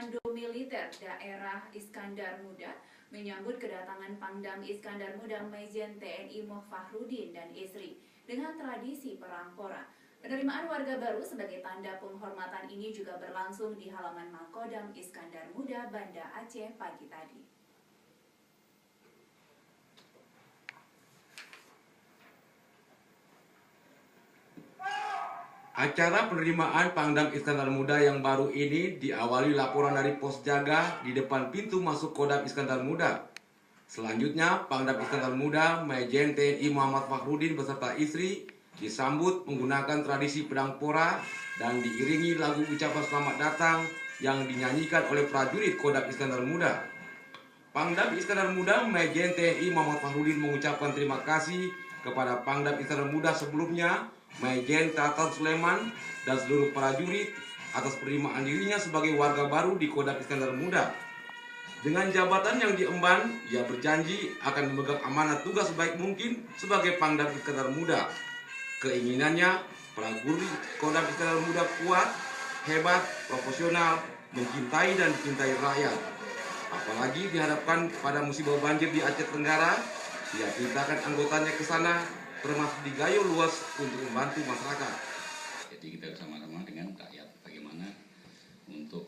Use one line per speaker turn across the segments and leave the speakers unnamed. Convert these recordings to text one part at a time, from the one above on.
Komando Militer Daerah Iskandar Muda menyambut kedatangan Pangdam Iskandar Muda Majen TNI Moh Fahrudin dan istri dengan tradisi perang pora. Penerimaan warga baru sebagai tanda penghormatan ini juga berlangsung di halaman Makodam Iskandar Muda, Banda Aceh pagi tadi.
Acara penerimaan Pangdam Iskandar Muda yang baru ini diawali laporan dari pos jaga di depan pintu masuk Kodam Iskandar Muda. Selanjutnya, Pangdam Iskandar Muda Majen TNI Muhammad Fahrudin beserta istri disambut menggunakan tradisi pedang pora dan diiringi lagu ucapan selamat datang yang dinyanyikan oleh prajurit Kodam Iskandar Muda. Pangdam Iskandar Muda Majen TNI Muhammad Fahrudin mengucapkan terima kasih kepada Pangdam Iskandar Muda sebelumnya, Majen Tatan Sulaiman dan seluruh prajurit atas penerimaan dirinya sebagai warga baru di Kodam Iskandar Muda. Dengan jabatan yang diemban, ia berjanji akan memegang amanat tugas sebaik mungkin sebagai Pangdam Iskandar Muda. Keinginannya, prajurit Kodam Iskandar Muda kuat, hebat, profesional, mencintai dan dicintai rakyat. Apalagi dihadapkan pada musibah banjir di Aceh Tenggara, ia perintahkan anggotanya ke sana, termasuk di Gayo Luas untuk membantu masyarakat.
Jadi kita bersama-sama dengan rakyat bagaimana untuk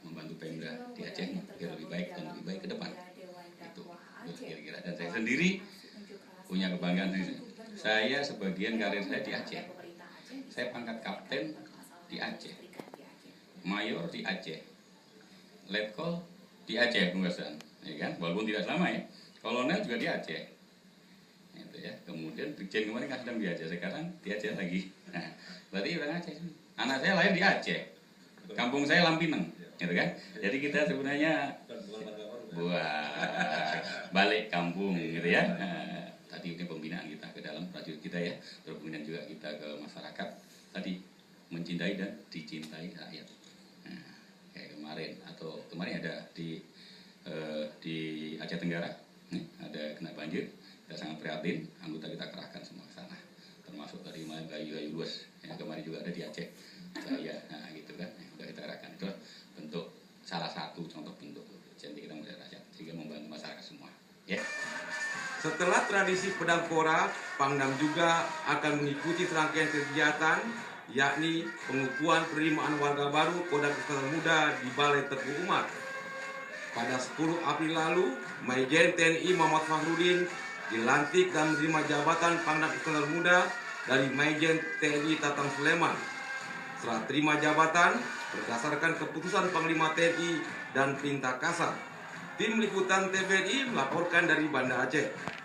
membantu Pemda di Aceh biar lebih baik dan lebih baik ke depan. Itu kira-kira. Dan saya sendiri punya kebanggaan sendiri. Saya sebagian karir saya di Aceh. Saya pangkat kapten di Aceh, mayor di Aceh, letkol di Aceh penguasaan, ya kan? Walaupun tidak selama ya. Kolonel juga di Aceh. Itu ya. Kemudian Brigjen kemarin kan sedang di Aceh, sekarang di Aceh lagi. Nah, berarti orang Aceh. Anak saya lahir di Aceh. Kampung saya Lampineng, gitu kan? Jadi kita sebenarnya balik kampung, gitu ya. Nah, tadi ini pembinaan kita ke dalam prajurit kita ya, terus kemudian juga kita ke masyarakat. Tadi mencintai dan dicintai rakyat. Nah, kayak kemarin ada di Aceh Tenggara, ada kena banjir. Kita sangat prihatin, anggota kita kerahkan semua ke sana, termasuk dari Gayo Luas. Kemarin juga ada di Aceh, saya, nah gitu kan, udah kita kerahkan. Itu bentuk salah satu contoh bentuk janji kita menjadi rakyat, sehingga membantu masyarakat semua. Ya.
Setelah tradisi pedang pora, Pangdam juga akan mengikuti serangkaian kegiatan, yakni pengukuhan penerimaan warga baru Kodam Iskandar Muda di Balai Teguh Umar. Pada 10 April lalu, Majen TNI Muhammad Fahrudin dilantik dan menerima jabatan Pangdam Iskandar Muda dari Majen TNI Tatan Sulaiman. Setelah terima jabatan berdasarkan keputusan Panglima TNI dan perintah kasar. Tim Liputan TVRI melaporkan dari Banda Aceh.